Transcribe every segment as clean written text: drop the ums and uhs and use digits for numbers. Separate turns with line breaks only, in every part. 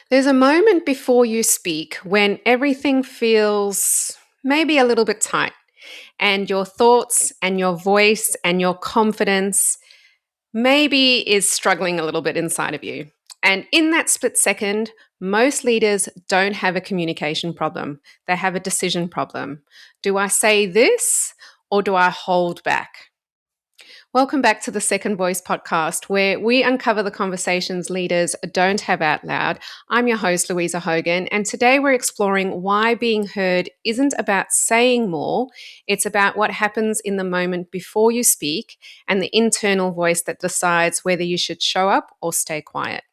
There's a moment before you speak when everything feels maybe a little bit tight, and your thoughts and your voice and your confidence maybe is struggling a little bit inside of you. And in that split second, most leaders don't have a communication problem, they have a decision problem. Do I say this or do I hold back? Welcome back to the Second Voice podcast, where we uncover the conversations leaders don't have out loud. I'm your host, Louisa Hogan, and today we're exploring why being heard isn't about saying more, it's about what happens in the moment before you speak and the internal voice that decides whether you should show up or stay quiet.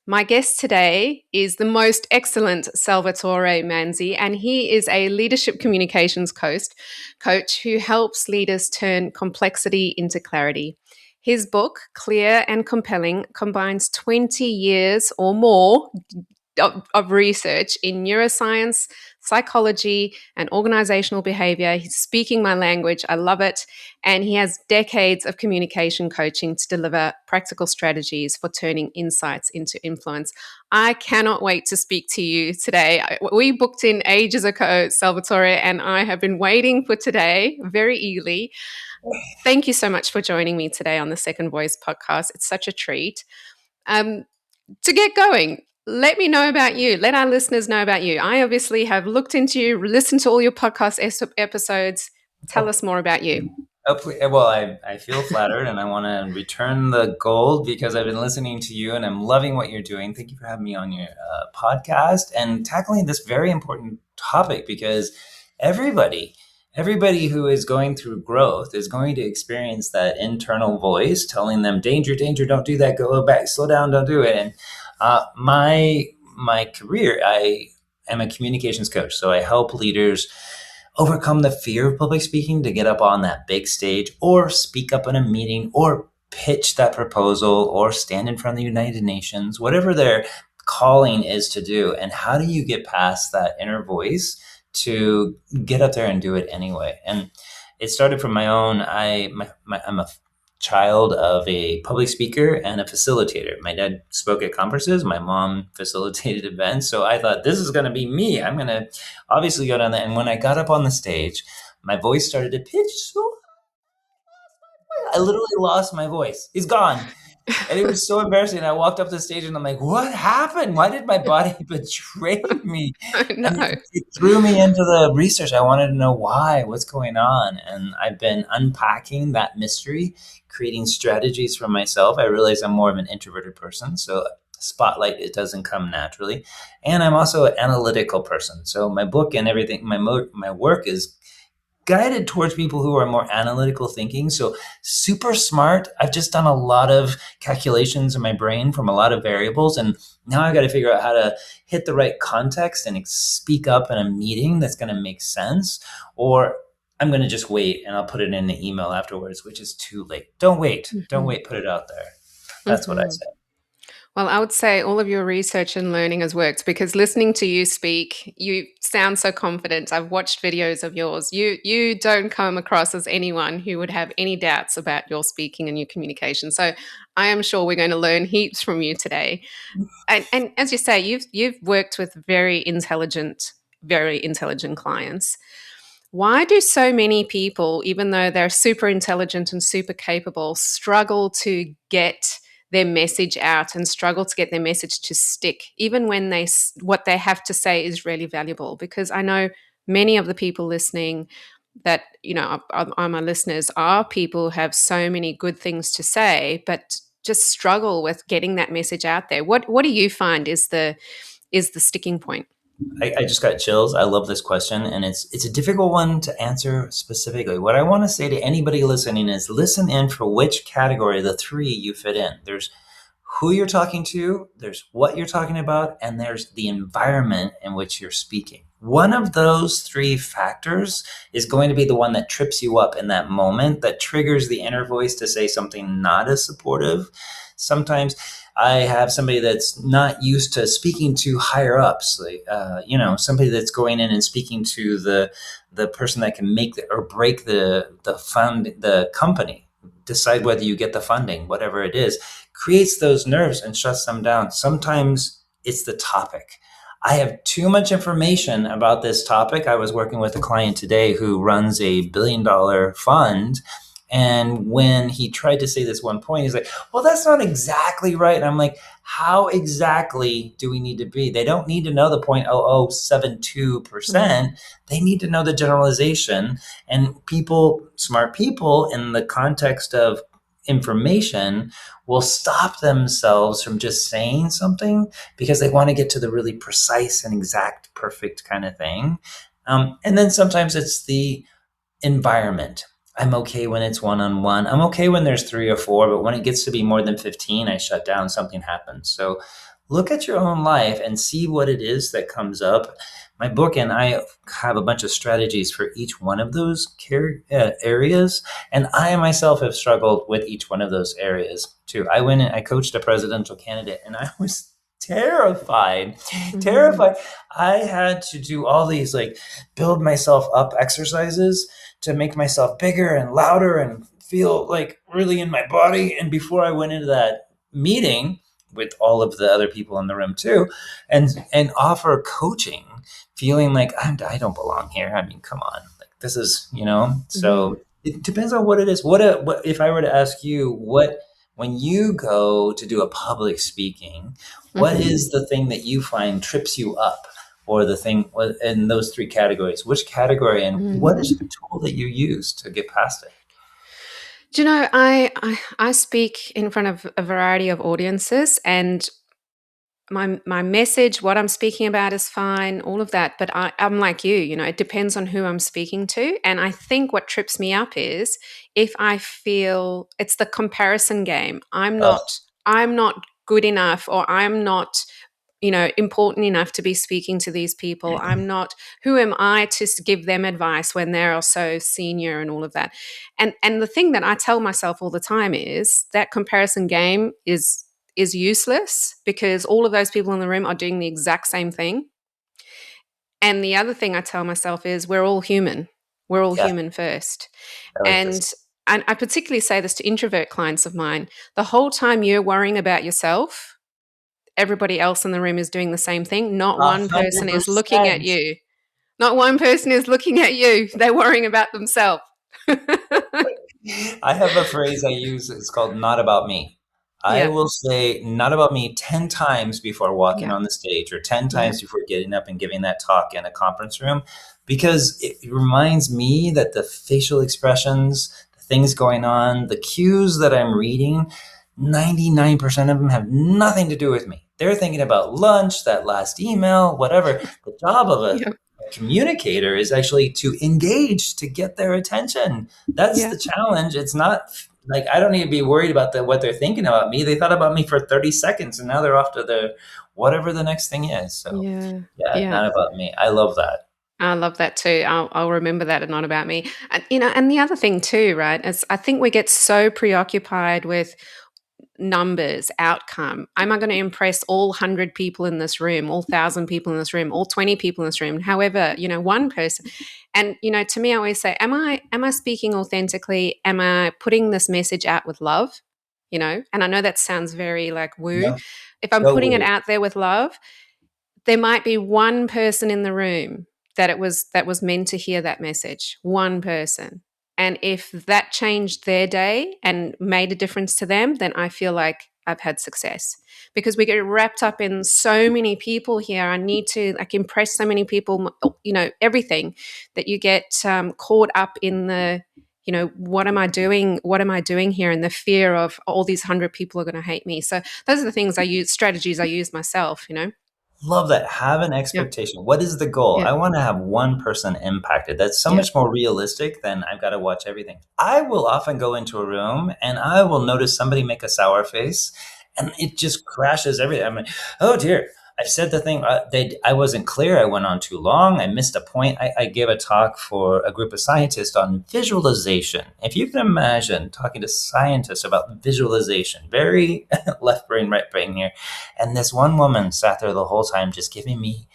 My guest today is the most excellent Salvatore Manzi, and he is a leadership communications coach who helps leaders turn complexity into clarity. His book, Clear and Compelling, combines 20 years or more of research in neuroscience, psychology, and organizational behavior. He's speaking my language. I love it. And he has decades of communication coaching to deliver practical strategies for turning insights into influence. I cannot wait to speak to you today. We booked in ages ago, Salvatore, and I have been waiting for today very eagerly. Thank you so much for joining me today on the Second Voice podcast. It's such a treat. To get going, let me know about you. Let our listeners know about you. I obviously have looked into you, listened to all your podcast episodes. Tell us more about you.
Well, I feel flattered and I want to return the gold because I've been listening to you and I'm loving what you're doing. Thank you for having me on your podcast and tackling this very important topic because everybody who is going through growth is going to experience that internal voice telling them, danger, danger, don't do that, go back, slow down, don't do it. And my career, I am a communications coach. So I help leaders overcome the fear of public speaking to get up on that big stage or speak up in a meeting or pitch that proposal or stand in front of the United Nations, whatever their calling is to do. And how do you get past that inner voice to get up there and do it anyway? And it started from my own, I'm a child of a public speaker and a facilitator. My dad spoke at conferences. My mom facilitated events. So I thought, this is going to be me. I'm going to obviously go down there. And when I got up on the stage, my voice started to pitch so I literally lost my voice. It's gone. And it was so embarrassing. I walked up the stage and I'm like, what happened? Why did my body betray me?
No.
And it threw me into the research. I wanted to know why, what's going on. And I've been unpacking that mystery, creating strategies for myself. I realize I'm more of an introverted person. So spotlight, it doesn't come naturally. And I'm also an analytical person. So my book and everything, my work is guided towards people who are more analytical thinking. So super smart. I've just done a lot of calculations in my brain from a lot of variables. And now I've got to figure out how to hit the right context and speak up in a meeting that's going to make sense. Or I'm going to just wait and I'll put it in the email afterwards, which is too late. Don't wait. Don't wait. Put it out there. That's what I say.
Well, I would say all of your research and learning has worked because listening to you speak, you sound so confident. I've watched videos of yours. You don't come across as anyone who would have any doubts about your speaking and your communication. So I am sure we're going to learn heaps from you today. And as you say, you've worked with very intelligent clients. Why do so many people, even though they're super intelligent and super capable, struggle to get their message out and struggle to get their message to stick, even when what they have to say is really valuable? Because I know many of the people listening that, are my listeners, are people who have so many good things to say, but just struggle with getting that message out there. What do you find is the sticking point?
I just got chills. I love this question, and it's a difficult one to answer specifically. What I want to say to anybody listening is listen in for which category of the three you fit in. There's who you're talking to, there's what you're talking about, and there's the environment in which you're speaking. One of those three factors is going to be the one that trips you up in that moment, that triggers the inner voice to say something not as supportive. Sometimes I have somebody that's not used to speaking to higher ups, like, somebody that's going in and speaking to the person that can make or break the company, decide whether you get the funding, whatever it is, creates those nerves and shuts them down. Sometimes it's the topic. I have too much information about this topic. I was working with a client today who runs a $1 billion fund. And when he tried to say this one point, he's like, well, that's not exactly right. And I'm like, how exactly do we need to be? They don't need to know the
Mm.
0.0072%. They need to know the generalization. And people, smart people, in the context of information, will stop themselves from just saying something because they want to get to the really precise and exact, perfect kind of thing. And then sometimes it's the environment. I'm okay when it's one on one. I'm okay when there's three or four, but when it gets to be more than 15, I shut down, something happens. So look at your own life and see what it is that comes up. My book and I have a bunch of strategies for each one of those areas. And I myself have struggled with each one of those areas too. I went and I coached a presidential candidate and I was terrified,
Mm.
terrified. I had to do all these like build myself up exercises to make myself bigger and louder and feel like really in my body. And before I went into that meeting with all of the other people in the room too, and offer coaching, feeling like I don't belong here. I mean, come on, like this is
Mm.
So it depends on what it is. What if I were to ask you what when you go to do a public speaking, what
Mhm.
is the thing that you find trips you up? Or the thing in those three categories, which category and what is
Mm.
the tool that you use to get past it?
Do you know, I speak in front of a variety of audiences, and my message, what I'm speaking about is fine, all of that. But I'm like you, it depends on who I'm speaking to. And I think what trips me up is if I feel it's the comparison game.
Oh,
I'm not good enough, or I'm not important enough to be speaking to these people. I'm not, who am I to give them advice when they're so senior and all of that? And the thing that I tell myself all the time is that comparison game is useless because all of those people in the room are doing the exact same thing. And the other thing I tell myself is we're all human. We're all
yeah,
human first.
I like this.
And and I particularly say this to introvert clients of mine. The whole time you're worrying about yourself, everybody else in the room is doing the same thing. Not
A
one person
hundred
is looking at
percent.
you. Not one person is looking at you. They're worrying about themselves.
I have a phrase I use. It's called "not about me." I
Yeah.
will say "not about me" 10 times before walking
Yeah.
on the stage, or 10
Yeah.
times before getting up and giving that talk in a conference room, because it reminds me that the facial expressions, the things going on, the cues that I'm reading, 99% of them have nothing to do with me. They're thinking about lunch, that last email, whatever. The job of a
Yeah.
communicator is actually to engage, to get their attention. That's
Yeah.
the challenge. It's not like I don't need to be worried about what they're thinking about me. They thought about me for 30 seconds and now they're off to the whatever the next thing is. So
Yeah.
yeah,
Yeah.
not about me. I love that.
I love that too. I'll remember that and not about me. And and the other thing too, right, is I think we get so preoccupied with numbers, outcome. Am I going to impress all 100 people in this room, all 1,000 people in this room, all 20 people in this room, however, one person? And, to me, I always say, am I speaking authentically? Am I putting this message out with love? And I know that sounds very like woo.
No,
If I'm
no
putting it
way.
out there with love, there might be one person in the room that was meant to hear that message, one person. And if that changed their day and made a difference to them, then I feel like I've had success. Because we get wrapped up in so many people here. I need to like impress so many people, everything, that you get caught up in the what am I doing, what am I doing here, and the fear of all these 100 people are going to hate me. So those are the things I use, strategies I use myself.
Love that. Have an
Yeah.
expectation. What is the goal?
Yeah.
I want to have one person impacted. That's so
Yeah.
much more realistic than I've got to watch everything. I will often go into a room and I will notice somebody make a sour face and it just crashes everything. I'm like, oh dear. I've said the thing. I wasn't clear. I went on too long. I missed a point. I gave a talk for a group of scientists on visualization. If you can imagine talking to scientists about visualization, very left brain, right brain here, and this one woman sat there the whole time just giving me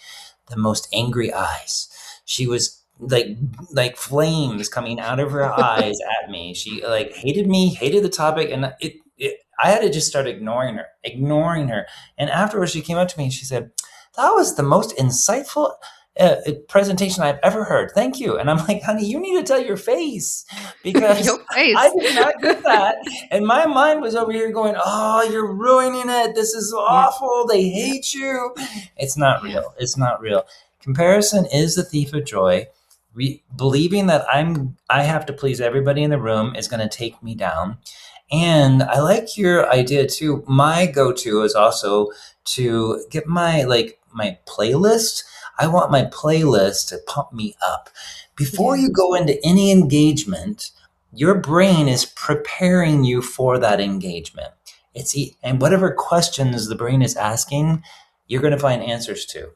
the most angry eyes. She was like flames coming out of her eyes at me. She like hated me, hated the topic, and I had to just start ignoring her. And afterwards, she came up to me and she said, "That was the most insightful presentation I've ever heard. Thank you." And I'm like, "Honey, you need to tell your face because
Your
I
face.
did not get that." And my mind was over here going, "Oh, you're ruining it. This is
Yeah.
awful. They
Yeah.
hate you." It's not
Yeah.
real. It's not real. Comparison is the thief of joy. Believing that I have to please everybody in the room is going to take me down. And I like your idea too. My go-to is also to get my playlist. I want my playlist to pump me up. Before
Yeah.
you go into any engagement, your brain is preparing you for that engagement. And whatever questions the brain is asking, you're going to find answers to.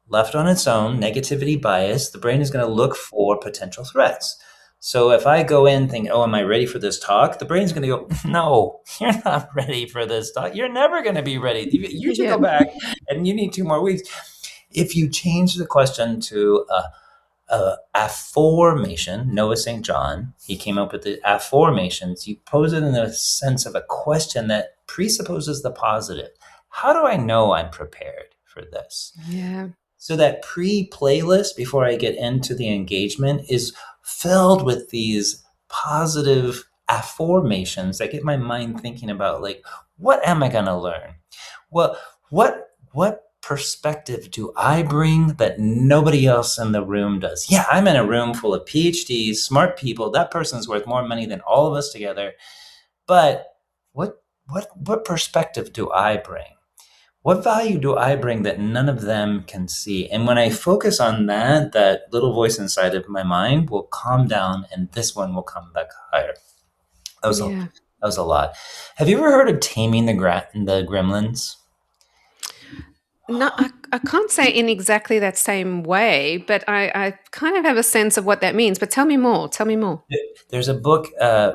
Left on its own, negativity bias, the brain is going to look for potential threats. So if I go in thinking, "Oh, am I ready for this talk?" The brain's going to go, "No, you're not ready for this talk. You're never going to be ready. You should
Yeah.
go back and you need 2 more weeks." If you change the question to affirmation, Noah St. John, he came up with the affirmations. You pose it in the sense of a question that presupposes the positive. How do I know I'm prepared for this?
Yeah.
So that pre-playlist before I get into the engagement is filled with these positive affirmations that get my mind thinking about, like, what am I going to learn? What perspective do I bring that nobody else in the room does? Yeah, I'm in a room full of PhDs, smart people. That person's worth more money than all of us together. But what perspective do I bring? What value do I bring that none of them can see? And when I focus on that, that little voice inside of my mind will calm down and this one will come back higher. That was a,
Yeah.
that was a lot. Have you ever heard of taming the gremlins?
No, I can't say in exactly that same way, but I kind of have a sense of what that means. But tell me more. Tell me more.
There's a book,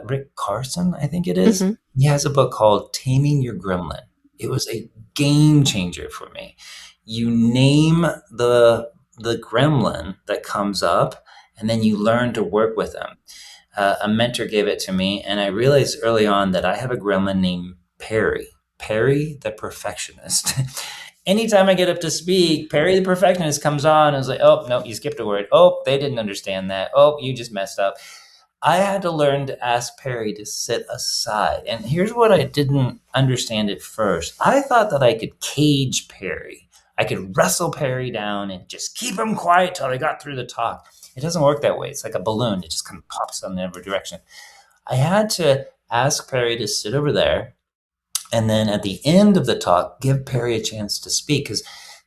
Rick Carson, I think it is.
Hmm.
He has a book called Taming Your Gremlin. It was a game changer for me. You name the gremlin that comes up, and then you learn to work with them. A mentor gave it to me, and I realized early on that I have a gremlin named Perry. Perry the perfectionist. Anytime I get up to speak, Perry the perfectionist comes on and is like, "Oh, no, you skipped a word. Oh, they didn't understand that. Oh, you just messed up." I had to learn to ask Perry to sit aside. And here's what I didn't understand at first. I thought that I could cage Perry. I could wrestle Perry down and just keep him quiet till I got through the talk. It doesn't work that way. It's like a balloon. It just kind of pops in every direction. I had to ask Perry to sit over there. And then at the end of the talk, give Perry a chance to speak because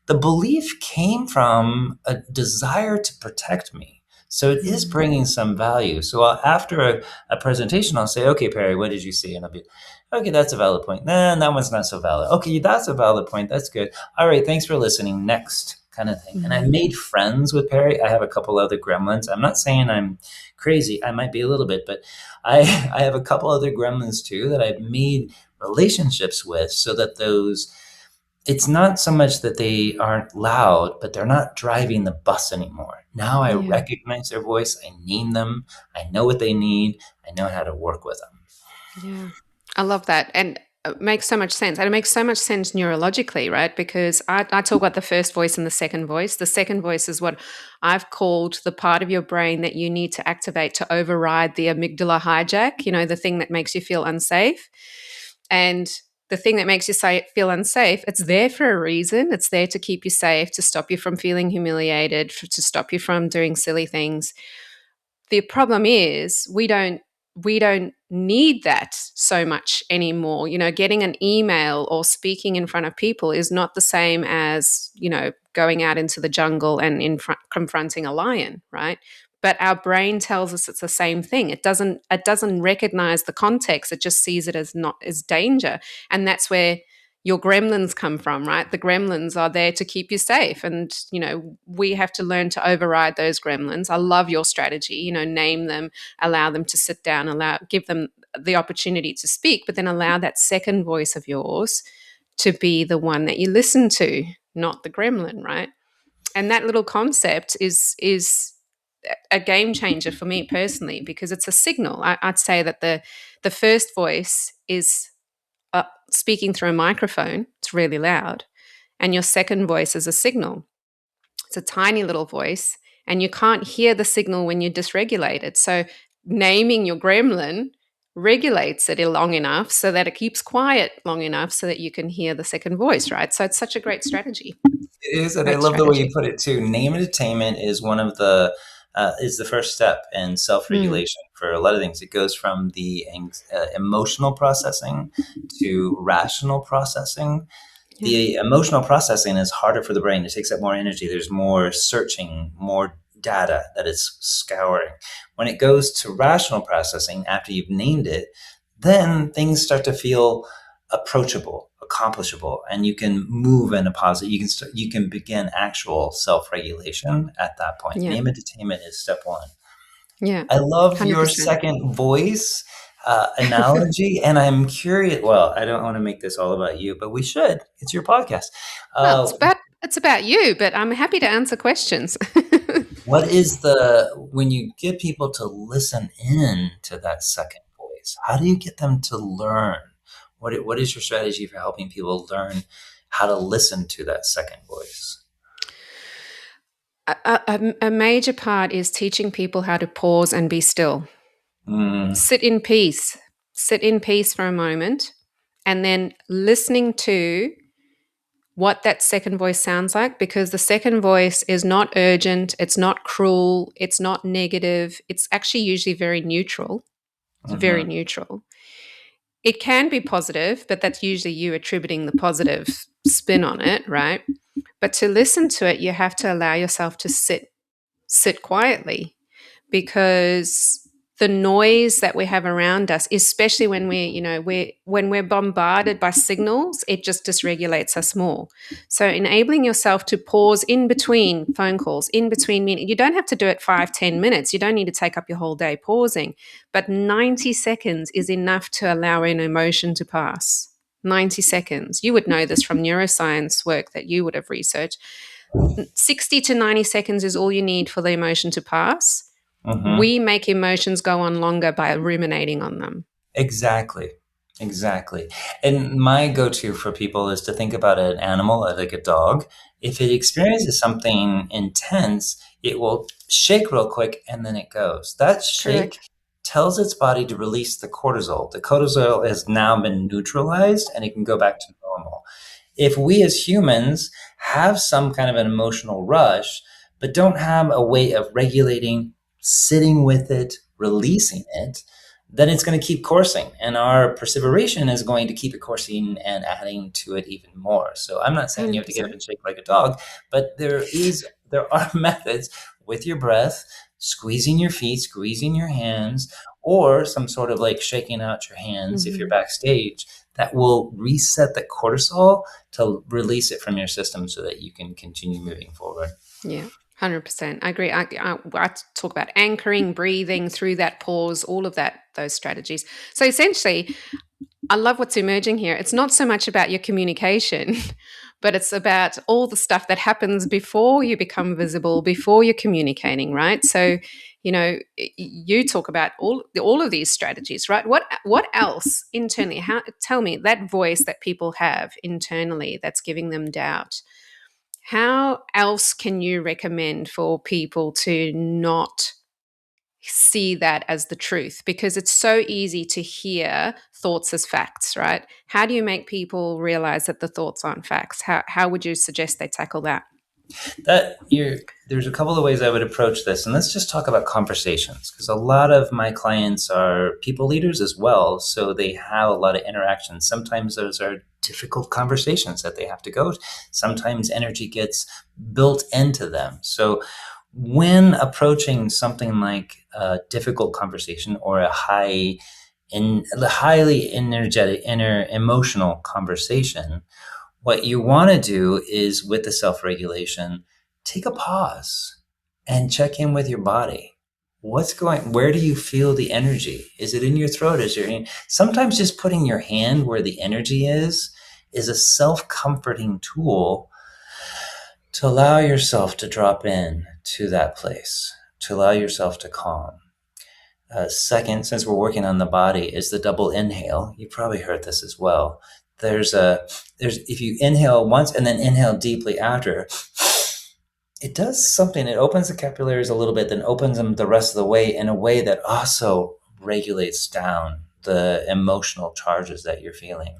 the belief came from a desire to protect me. So it is
Mm.
bringing some value. So after a presentation, I'll say, "Okay, Perry, what did you see?" And I'll be, "Okay, that's a valid point. Nah, that one's not so valid. Okay, that's a valid point. That's good. All right, thanks for listening. Next," kind of thing. And I
Mm.
made friends with Perry. I have a couple other gremlins. I'm not saying I'm crazy. I might be a little bit, but I, I have a couple other gremlins too that I've made relationships with so that those it's not so much that they aren't loud, but they're not driving the bus anymore. Now I
Yeah.
recognize their voice, I name them, I know what they need, I know how to work with them.
Yeah. I love that. And it makes so much sense. And it makes so much sense neurologically, right? Because I talk about the first voice and the second voice. The second voice is what I've called the part of your brain that you need to activate to override the amygdala hijack, the thing that makes you feel unsafe. And the thing that makes you feel unsafe, it's there for a reason. It's there to keep you safe, to stop you from feeling humiliated, to stop you from doing silly things. The problem is we don't need that so much anymore. Getting an email or speaking in front of people is not the same as, going out into the jungle and confronting a lion, right? But our brain tells us it's the same thing. It doesn't recognize the context. It just sees it as not as danger. And that's where your gremlins come from, right? The gremlins are there to keep you safe. And, we have to learn to override those gremlins. I love your strategy, name them, allow them to sit down, give them the opportunity to speak, but then allow that second voice of yours to be the one that you listen to, not the gremlin, right? And that little concept is a game changer for me personally because it's a signal. I'd say that the first voice is speaking through a microphone, it's really loud, and your second voice is a signal. It's a tiny little voice, and you can't hear the signal when you're dysregulated. So, naming your gremlin regulates it long enough so that it keeps quiet long enough so that you can hear the second voice, right? So, it's such a great strategy.
It is, and I
Great
love the way
strategy.
you put it too. Name entertainment is one of the is the first step in self
Mm,
regulation for a lot of things. It goes from the emotional processing to rational processing.
yeah.
The emotional processing is harder for the brain. It takes up more energy. There's more searching, more data that it's scouring. When it goes to rational processing, after you've named it, then things start to feel approachable, accomplishable, and you can move in a positive. You can begin actual self-regulation at that point.
Yeah.
Name entertainment is step one.
Yeah.
I love your
100%.
second voice analogy, and I'm curious. Well, I don't want to make this all about you, but we should. It's your podcast.
Well,
Uh,
it's about you, but I'm happy to answer questions.
what is the when you get people to listen in to that second voice? How do you get them to learn? What is your strategy for helping people learn how to listen to that second voice?
A major part is teaching people how to pause and be still.
Mm,
Sit in peace. Sit in peace for a moment, and then listening to what that second voice sounds like, because the second voice is not urgent, it's not cruel, it's not negative. It's actually usually very neutral. It's very
hmm.
neutral. It can be positive, but that's usually you attributing the positive spin on it, right? But to listen to it, you have to allow yourself to sit quietly, because the noise that we have around us, especially when we're bombarded by signals, it just dysregulates us more. So enabling yourself to pause in between phone calls, in between meetings. You don't have to do it 5-10 minutes. You don't need to take up your whole day pausing, but 90 seconds is enough to allow an emotion to pass. 90 seconds. You would know this from neuroscience work that you would have researched. 60 to 90 seconds is all you need for the emotion to pass.
Hmm.
We make emotions go on longer by ruminating on them.
Exactly. Exactly. And my go-to for people is to think about an animal like a dog. If it experiences something intense, it will shake real quick and then it goes. That shake
Correct.
tells its body to release the cortisol. The cortisol has now been neutralized and it can go back to normal. If we as humans have some kind of an emotional rush, but don't have a way of regulating, sitting with it, releasing it, then it's going to keep coursing. And our perseveration is going to keep it coursing and adding to it even more. So I'm not saying you have to get up
100%.
and shake like a dog, but there are methods with your breath, squeezing your feet, squeezing your hands, or some sort of like shaking out your hands if you're
Hmm.
backstage that will reset the cortisol to release it from your system so that you can continue moving forward.
Yeah. 100%. I agree. I talk about anchoring, breathing through that pause, all of that, those strategies. So essentially, I love what's emerging here. It's not so much about your communication, but it's about all the stuff that happens before you become visible, before you're communicating, right? So, you talk about all of these strategies, right? What else internally? How tell me that voice that people have internally that's giving them doubt. How else can you recommend for people to not see that as the truth, because it's so easy to hear thoughts as facts, right? How do you make people realize that the thoughts aren't facts? How would you suggest they tackle that?
There's a couple of ways I would approach this, and let's just talk about conversations because a lot of my clients are people leaders as well, so they have a lot of interactions. Sometimes those are difficult conversations that they have to go to. Sometimes energy gets built into them. So when approaching something like a difficult conversation or a highly energetic, emotional conversation, what you want to do is with the self regulation, take a pause and check in with your body. Where do you feel the energy? Is it in your throat? Sometimes just putting your hand where the energy is a self comforting tool to allow yourself to drop in to that place, to allow yourself to calm. Second, since we're working on the body, is the double inhale. You probably heard this as well. There's if you inhale once and then inhale deeply after, it does something. It opens the capillaries a little bit, then opens them the rest of the way in a way that also regulates down the emotional charges that you're feeling.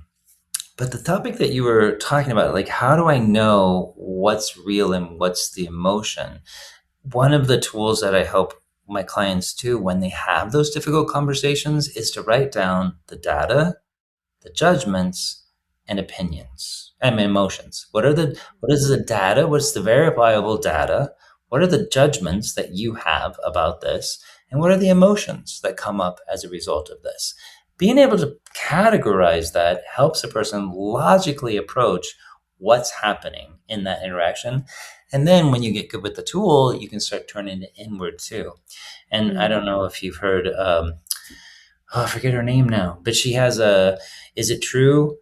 But the topic that you were talking about, like, how do I know what's real and what's the emotion? One of the tools that I help my clients do when they have those difficult conversations is to write down the data, the judgments, and opinions and emotions. What is the data? What's the verifiable data? What are the judgments that you have about this? And what are the emotions that come up as a result of this? Being able to categorize that helps a person logically approach what's happening in that interaction. And then when you get good with the tool, you can start turning it inward too. And I don't know if you've heard, I forget her name now, but she has is it true?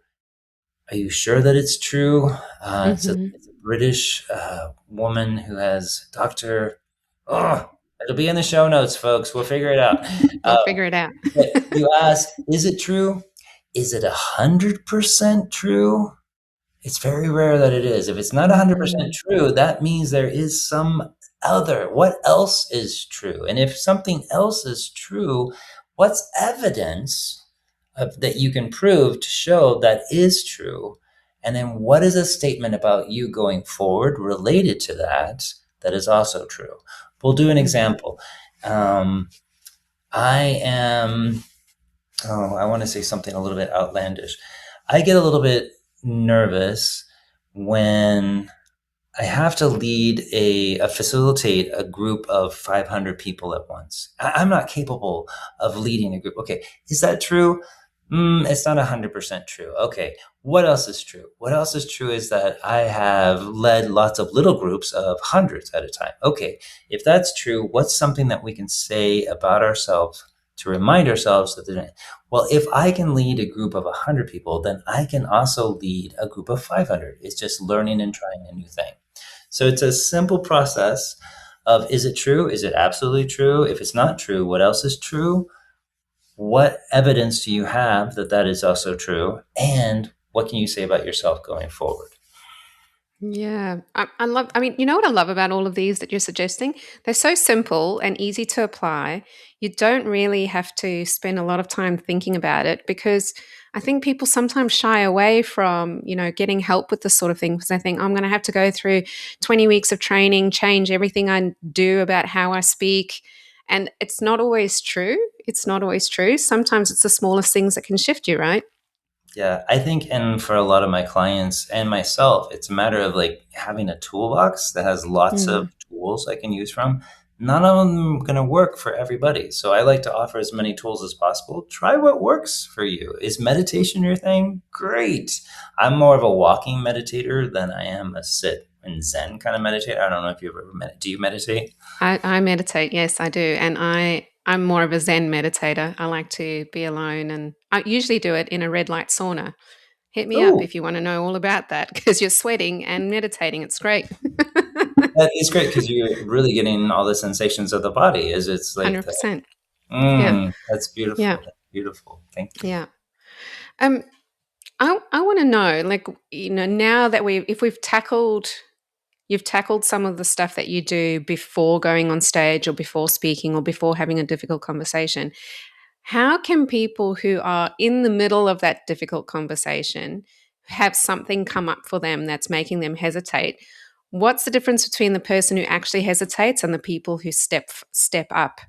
Are you sure that it's true?
Mm-hmm.
It's a British woman who has Dr. Oh, it'll be in the show notes, folks. We'll figure it out.
We'll
Uh,
figure it out.
but you ask, is it true? Is it 100% true? It's very rare that it is. If it's not 100%
Mm,
true, that means there is some other. What else is true? And if something else is true, what's evidence that you can prove to show that is true? And then what is a statement about you going forward related to that that is also true? We'll do an
mhm.
example. Um, I am, I want to say something a little bit outlandish. I get a little bit nervous when I have to lead facilitate a group of 500 people at once. I'm not capable of leading a group. Okay, is that true? It's not 100% true. Okay, what else is true? What else is true is that I have led lots of little groups of hundreds at a time. Okay, if that's true, what's something that we can say about ourselves to remind ourselves that well, if I can lead a group of 100 people, then I can also lead a group of 500. It's just learning and trying a new thing. So it's a simple process of, is it true? Is it absolutely true? If it's not true, what else is true? What evidence do you have that that is also true? And what can you say about yourself going forward?
Yeah, I love. I mean, you know what I love about all of these that you're suggesting? They're so simple and easy to apply. You don't really have to spend a lot of time thinking about it because I think people sometimes shy away from, getting help with this sort of thing because they think I'm going to have to go through 20 weeks of training, change everything I do about how I speak. And it's not always true. It's not always true. Sometimes it's the smallest things that can shift you, right?
Yeah, I think, and for a lot of my clients and myself, it's a matter of like having a toolbox that has lots of
Mm.
tools I can use from. None of them going to work for everybody. So I like to offer as many tools as possible. Try what works for you. Is meditation your thing? Great. I'm more of a walking meditator than I am a sit and Zen kind of meditator. I don't know if you ever do you meditate?
I meditate, yes, I do. And I'm more of a Zen meditator. I like to be alone and I usually do it in a red light sauna. Hit me up
Oh,
if you want to know all about that because you're sweating and meditating. It's great.
that is great because you're really getting all the sensations of the body. Is it's like the
100%. Yeah.
That's
Yeah.
beautiful. That's beautiful. Thank you.
Yeah. Um I want to know, like, now that if we've tackled you've tackled some of the stuff that you do before going on stage or before speaking or before having a difficult conversation. How can people who are in the middle of that difficult conversation have something come up for them that's making them hesitate? What's the difference between the person who actually hesitates and the people who step up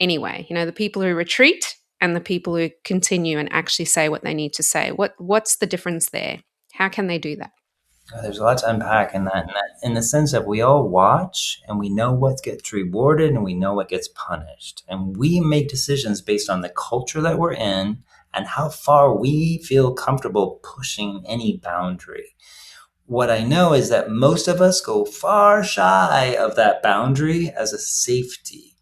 anyway? The people who retreat and the people who continue and actually say what they need to say. What's the difference there? How can they do that?
There's a lot to unpack in the sense that we all watch and we know what gets rewarded and we know what gets punished. And we make decisions based on the culture that we're in and how far we feel comfortable pushing any boundary. What I know is that most of us go far shy of that boundary as a safety.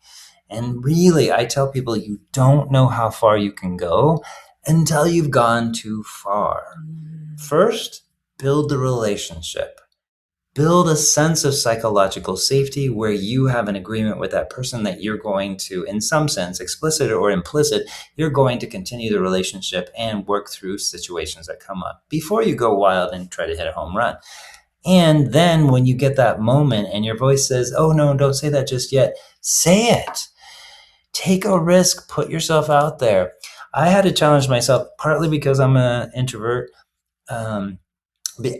And really, I tell people you don't know how far you can go until you've gone too far.
Mm.
First, build the relationship. build a sense of psychological safety where you have an agreement with that person that you're going to, in some sense, explicit or implicit, you're going to continue the relationship and work through situations that come up before you go wild and try to hit a home run. And then when you get that moment and your voice says, oh no, don't say that just yet, say it. Take a risk, put yourself out there. I had to challenge myself partly because I'm an introvert. Um,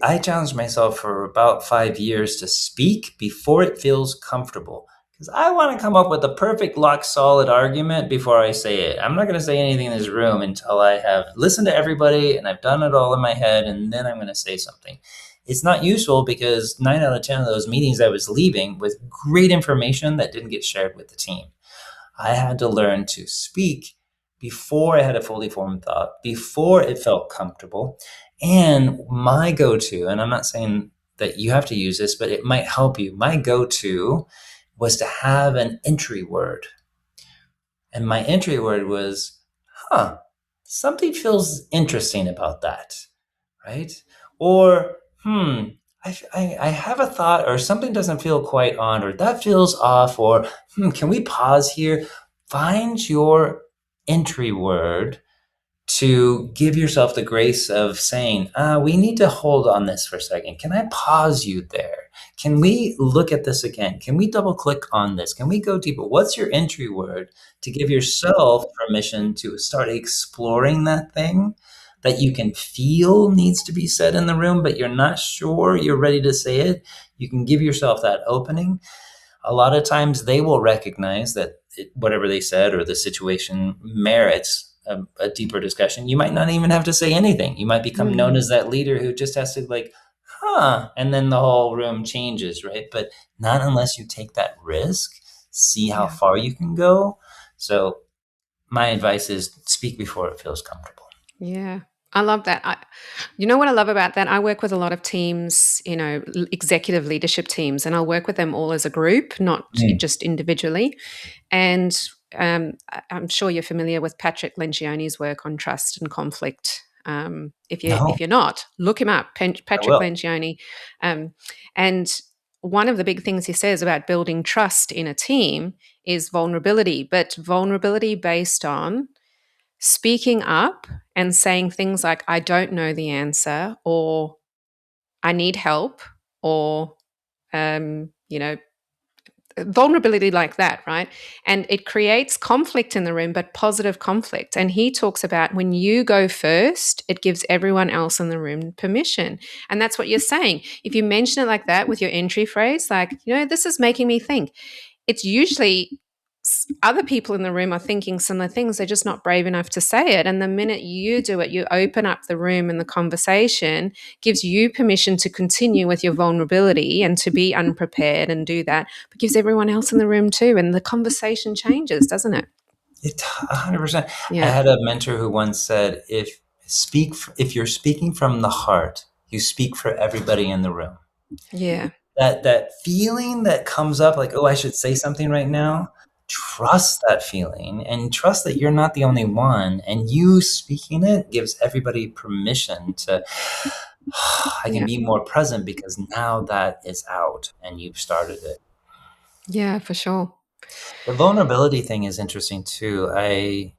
I challenged myself for about 5 years to speak before it feels comfortable. Because I want to come up with a perfect, lock solid argument before I say it. I'm not going to say anything in this room until I have listened to everybody and I've done it all in my head, and then I'm going to say something. It's not useful because 9 out of 10 of those meetings I was leaving with great information that didn't get shared with the team. I had to learn to speak before I had a fully formed thought, before it felt comfortable. And my go to, and I'm not saying that you have to use this, but it might help you. My go to was to have an entry word. And my entry word was, something feels interesting about that, right? Or, I have a thought, or something doesn't feel quite on, or that feels off, or can we pause here? Find your entry word to give yourself the grace of saying, we need to hold on this for a second. Can I pause you there? Can we look at this again? Can we double click on this? Can we go deeper? What's your entry word to give yourself permission to start exploring that thing that you can feel needs to be said in the room, but you're not sure you're ready to say it? You can give yourself that opening. A lot of times they will recognize that whatever they said or the situation merits a deeper discussion. You might not even have to say anything. You might become known as that leader who just has to and then the whole room changes, right? But not unless you take that risk, see how far you can go. So my advice is speak before it feels comfortable.
Yeah. I love that. You know what I love about that? I work with a lot of teams, executive leadership teams, and I'll work with them all as a group, not just individually. And I'm sure you're familiar with Patrick Lencioni's work on trust and conflict. If
No,
you're not, look him up,
I
Patrick
will.
Lencioni. And one of the big things he says about building trust in a team is vulnerability, but vulnerability based on speaking up and saying things like, I don't know the answer, or I need help, or, you know, vulnerability like that, right? And it creates conflict in the room, but positive conflict. And he talks about when you go first, it gives everyone else in the room permission. And that's what you're saying. If you mention it like that with your entry phrase, like, this is making me think, it's usually other people in the room are thinking similar things. They're just not brave enough to say it. And the minute you do it, you open up the room and the conversation gives you permission to continue with your vulnerability and to be unprepared and do that, but gives everyone else in the room too. And the conversation changes, doesn't it?
It's 100%. I
Yeah.
had a mentor who once said, if you're speaking from the heart, you speak for everybody in the room.
Yeah.
That feeling that comes up like, oh, I should say something right now. Trust that feeling and trust that you're not the only one. And you speaking it gives everybody permission to, I can
Yeah.
be more present because now that is out and you've started it.
Yeah, for sure.
The vulnerability thing is interesting too. I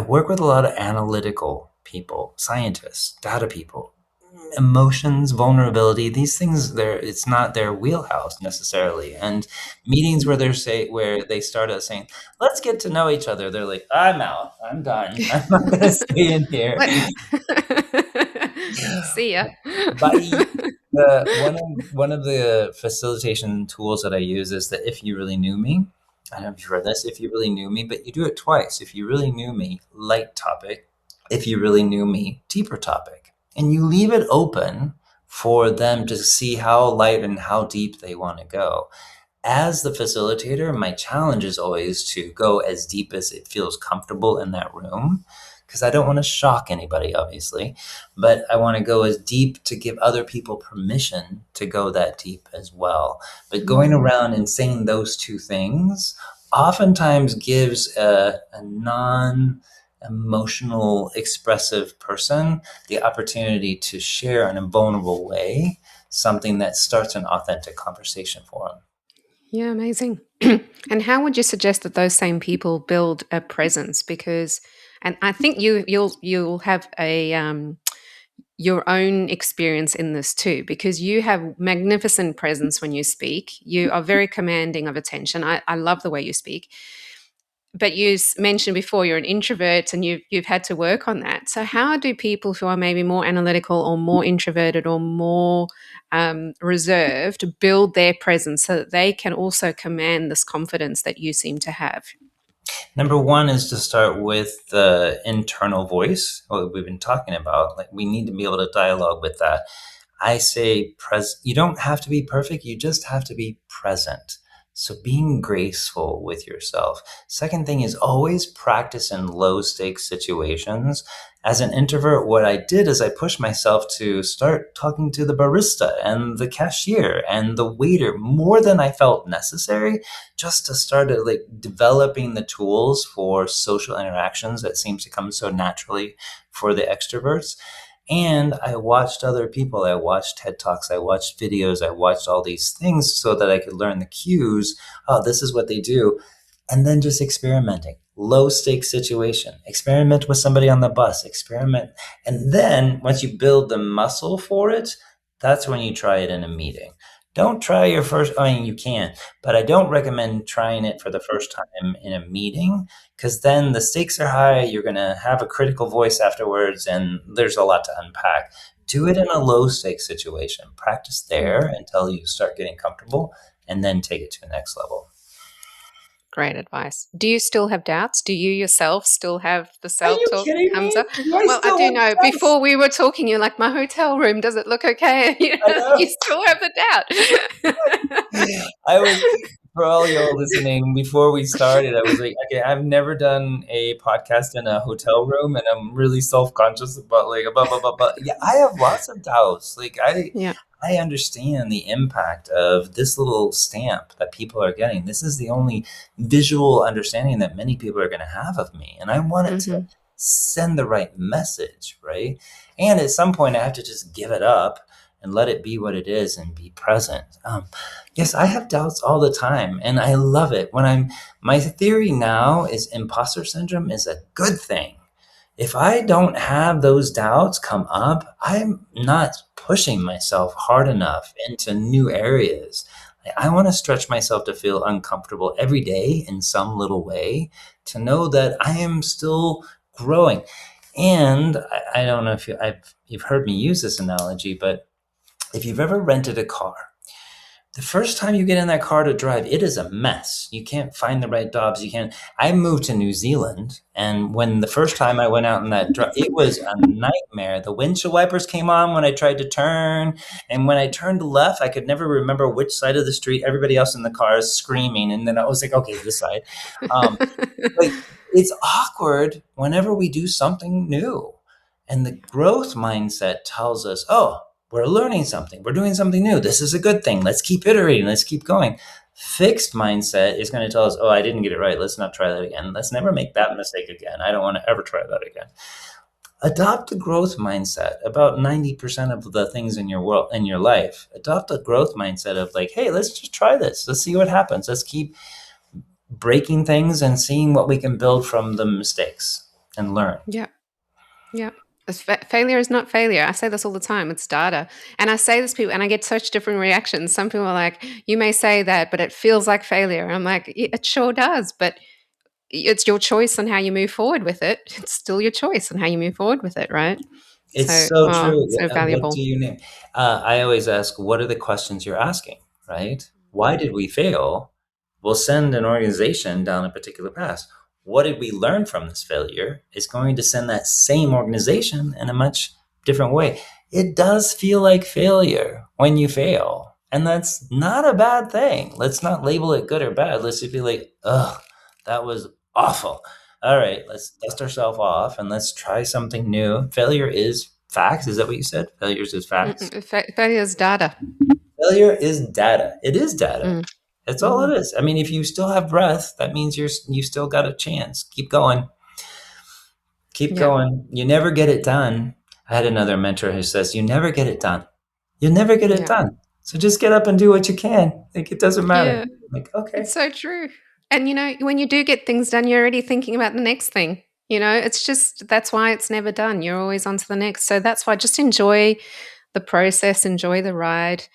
work with a lot of analytical people, scientists, data people. Emotions, vulnerability, these things, it's not their wheelhouse necessarily. And meetings where they start out saying, let's get to know each other, they're like, I'm out, I'm done, I'm not going to stay in here.
See ya.
Bye. One of the facilitation tools that I use is the if you really knew me. I don't know if you've heard this, if you really knew me, but you do it twice. If you really knew me, light topic. If you really knew me, deeper topic. And you leave it open for them to see how light and how deep they want to go. As the facilitator, my challenge is always to go as deep as it feels comfortable in that room, because I don't want to shock anybody, obviously, but I want to go as deep to give other people permission to go that deep as well. But going around and saying those two things oftentimes gives a non emotional, expressive person the opportunity to share in a vulnerable way something that starts an authentic conversation for them.
Yeah, amazing. And how would you suggest that those same people build a presence? Because, and I think you'll have a your own experience in this too, because you have magnificent presence when you speak. You are very commanding of attention. I love the way you speak. But you mentioned before you're an introvert and you've had to work on that. So how do people who are maybe more analytical or more introverted or more reserved build their presence so that they can also command this confidence that you seem to have?
Number one is to start with the internal voice, what we've been talking about. Like, we need to be able to dialogue with that. I say you don't have to be perfect, you just have to be present. So being graceful with yourself. Second thing is always practice in low stakes situations. As an introvert, what I did is I pushed myself to start talking to the barista and the cashier and the waiter more than I felt necessary, just to start like developing the tools for social interactions that seems to come so naturally for the extroverts. And I watched other people. I watched TED Talks. I watched videos. I watched all these things so that I could learn the cues. Oh, this is what they do. And then just experimenting. Low stakes situation. Experiment with somebody on the bus. Experiment. And then once you build the muscle for it, that's when you try it in a meeting. Don't try your first, I mean, you can, but I don't recommend trying it for the first time in a meeting, because then the stakes are high. You're going to have a critical voice afterwards, and there's a lot to unpack. Do it in a low stakes situation. Practice there
Mm.
until you start getting comfortable, and then take it to the next level.
Great advice. Do you still have doubts? Do you yourself still have the
Are
self
you
talk that
kidding
comes
me?
up?
Do I
Well, I
still
do
have
know.
doubts?
Before we were talking, you're like, my hotel room, does it look okay?
I
You
know.
still have the doubt.
I was, for all y'all listening, before we started, I was like, okay, I've never done a podcast in a hotel room, and I'm really self-conscious about like, blah. Yeah, I have lots of doubts. Like,
Yeah.
I understand the impact of this little stamp that people are getting. This is the only visual understanding that many people are going to have of me. And I want it to
Hmm.
send the right message, right? And at some point, I have to just give it up and let it be what it is and be present.
Yeah.
Yes, I have doubts all the time, and I love it. My theory now is imposter syndrome is a good thing. If I don't have those doubts come up, I'm not pushing myself hard enough into new areas. I want to stretch myself to feel uncomfortable every day in some little way, to know that I am still growing. And I don't know if you've heard me use this analogy, but if you've ever rented a car, the first time you get in that car to drive, it is a mess. You can't find the right knobs. You can't. I moved to New Zealand, and when the first time I went out in that drive, it was a nightmare. The windshield wipers came on when I tried to turn, and when I turned left, I could never remember which side of the street. Everybody else in the car is screaming, and then I was like, okay, this side. Um, like, it's awkward whenever we do something new. And the growth mindset tells us, oh, we're learning something. We're doing something new. This is a good thing. Let's keep iterating. Let's keep going. Fixed mindset is going to tell us, oh, I didn't get it right. Let's not try that again. Let's never make that mistake again. I don't want to ever try that again. Adopt a growth mindset. About 90% of the things in your world, in your life, adopt a growth mindset of like, hey, let's just try this. Let's see what happens. Let's keep breaking things and seeing what we can build from the mistakes and learn.
Yeah. Yeah. Failure is not failure. I say this all the time. It's data. And I say this to people and I get such different reactions. Some people are like, you may say that, but it feels like failure. I'm like, it sure does. But it's your choice on how you move forward with it. It's still your choice on how you move forward with it, right?
It's
So,
so
oh,
true.
so
What do
valuable.
you name? I always ask, what are the questions you're asking, right? Why did we fail? We'll send an organization down a particular path. What did we learn from this failure is going to send that same organization in a much different way. It does feel like failure when you fail. And that's not a bad thing. Let's not label it good or bad. Let's just be like, ugh, that was awful. All right, let's dust ourselves off and let's try something new. Failure is facts. Is that what you said? Failures is facts.
Failure is data.
Failure is data. It is data.
Mm,
That's all
mm,
it is. I mean, if you still have breath, that means you still got a chance. Keep going. Keep
yeah.
going. You never get it done. I had another mentor who says, you never get it done. you'll never get it
Yeah.
done. So just get up and do what you can. Like, it doesn't matter.
Yeah.
Like,
It's
okay.
so true. And when you do get things done, you're already thinking about the next thing. It's just that's why it's never done. You're always on to the next. So that's why just enjoy the process, enjoy the ride,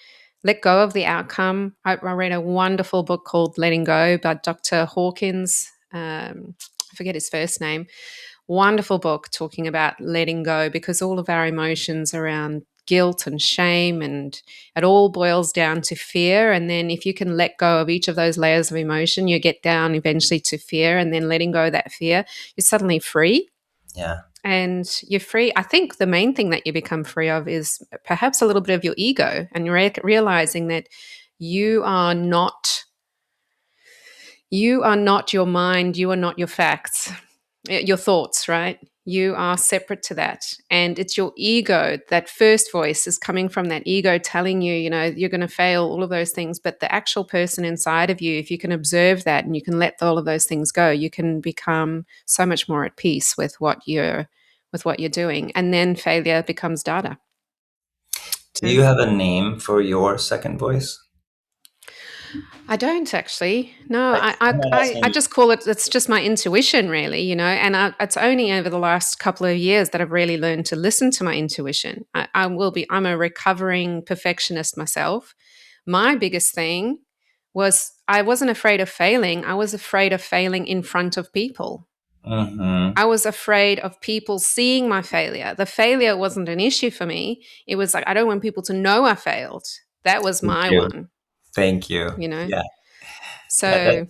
let go of the outcome. I read a wonderful book called Letting Go by Dr. Hawkins. I forget his first name. Wonderful book talking about letting go because all of our emotions around guilt and shame and it all boils down to fear. And then if you can let go of each of those layers of emotion, you get down eventually to fear and then letting go of that fear, you're suddenly free.
Yeah.
And you're free. I think the main thing that you become free of is perhaps a little bit of your ego and realizing that you are not you are not your mind, you are not your facts, your thoughts, right? You are separate to that. And it's your ego, that first voice is coming from that ego telling you, you're going to fail, all of those things. But the actual person inside of you, if you can observe that and you can let all of those things go, you can become so much more at peace with what you're doing. And then failure becomes data.
Do you have a name for your second voice?
I don't actually. No,
Like,
I, I,
I'm not
I,
asking
I
you.
just call it, it's just my intuition, really, and it's only over the last couple of years that I've really learned to listen to my intuition. I'm a recovering perfectionist myself. My biggest thing was I wasn't afraid of failing. I was afraid of failing in front of people.
Mm-hmm.
I was afraid of people seeing my failure. The failure wasn't an issue for me. It was like, I don't want people to know I failed. That was
Thank
my
you.
one,
Thank you.
you know?
Yeah. Yeah.
So,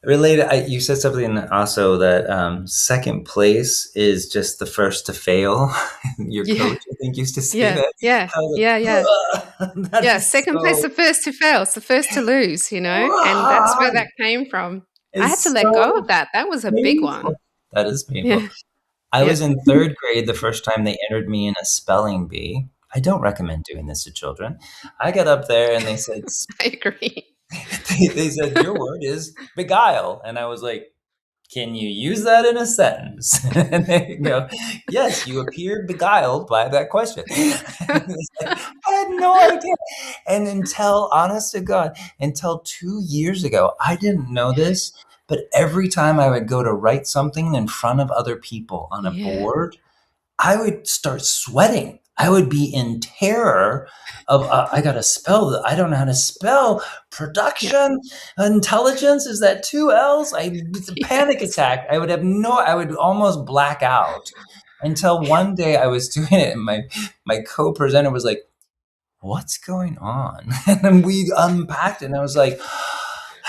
Related, you said something also that second place is just the first to fail. Your
yeah.
coach, I think, used to say
Yeah,
that.
yeah,
I was
yeah, yeah,
like, "Ugh," that
yeah.
is
Second place,
so,
the first to fail. It's the first to lose, and that's where
ugh,
that came from. I had to
it's
let go of
so
that. That was a big one.
painful. That is painful.
Yeah,
I
yeah.
was in third grade the first time they entered me in a spelling bee. I don't recommend doing this to children. I got up there and they said,
I agree.
they said, your word is beguile. And I was like, can you use that in a sentence? And they go, yes, you appeared beguiled by that question. It's like, I had no idea. And honest to God, until 2 years ago, I didn't know this, but every time I would go to write something in front of other people on a
Yeah,
board, I would start sweating. I would be in terror of I got to spell I don't know how to spell
yeah.
production intelligence. Is that two L's? It's a panic
Yes.
attack. I would almost black out until one day I was doing it, and my co-presenter was like, what's going on? And then we unpacked it, and I was like,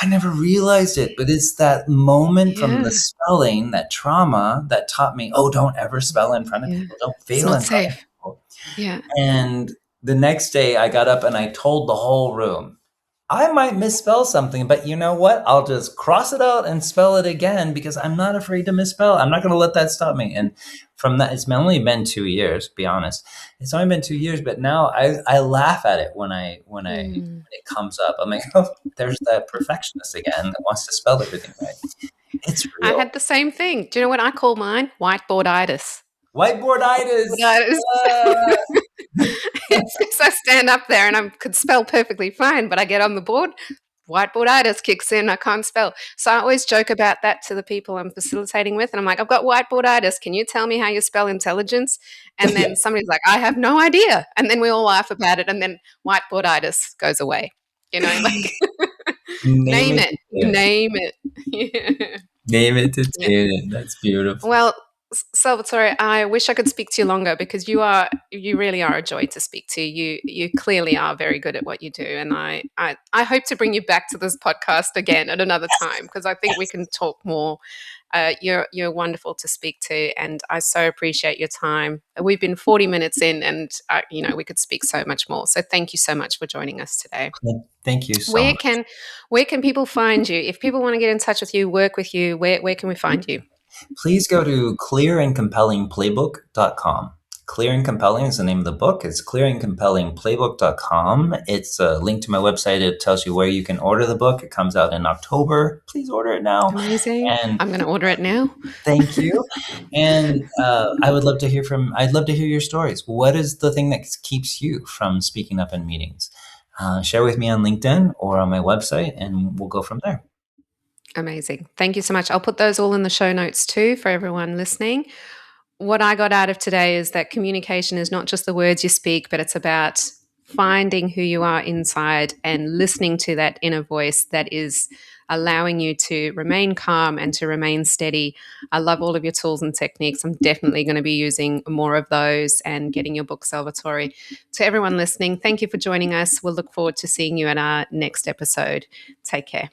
I never realized it, but it's that moment from
Yeah,
the spelling, that trauma that taught me, oh, don't ever spell in front of
yeah.
people. Don't
It's
fail
not
in front of
safe.
people.
Yeah,
And the next day I got up and I told the whole room, I might misspell something, but you know what? I'll just cross it out and spell it again because I'm not afraid to misspell. I'm not going to let that stop me. And from that, it's only been 2 years, to be honest. It's only been 2 years, but now I laugh at it when
Mm.
it comes up. I'm like, oh, there's that perfectionist again that wants to spell everything right. It's
I
real.
had the same thing. Do you know what I call mine? Whiteboarditis.
Whiteboarditis.
Whiteboarditis.
Uh,
It's because I stand up there and I could spell perfectly fine, but I get on the board, whiteboarditis kicks in. I can't spell. So I always joke about that to the people I'm facilitating with. And I'm like, I've got whiteboarditis. Can you tell me how you spell intelligence? And
yeah.
then somebody's like, I have no idea. And then we all laugh about it. And then whiteboarditis goes away. Like
Name
name
it
it,
to tune it.
name it. Yeah.
Name it to
Yeah.
tune it. That's beautiful.
Well, Salvatore, I wish I could speak to you longer because you really are a joy to speak to. You clearly are very good at what you do, and I hope to bring you back to this podcast again at another time because I think we can talk more. You're wonderful to speak to, and I so appreciate your time. We've been 40 minutes in, and we could speak so much more. So thank you so much for joining us today.
Thank you so
Where
much.
can where can people find you if people want to get in touch with you, work with you? Where can we find you?
Please go to clearandcompellingplaybook.com. Clear and Compelling is the name of the book. It's clearingcompellingplaybook.com. It's a link to my website. It tells you where you can order the book. It comes out in October. Please order it now.
Amazing.
And
I'm going to order it now.
thank you. And I'd love to hear your stories. What is the thing that keeps you from speaking up in meetings? Share with me on LinkedIn or on my website, and we'll go from there.
Amazing. Thank you so much. I'll put those all in the show notes too for everyone listening. What I got out of today is that communication is not just the words you speak, but it's about finding who you are inside and listening to that inner voice that is allowing you to remain calm and to remain steady. I love all of your tools and techniques. I'm definitely going to be using more of those and getting your book, Salvatore. To everyone listening, thank you for joining us. We'll look forward to seeing you at our next episode. Take care.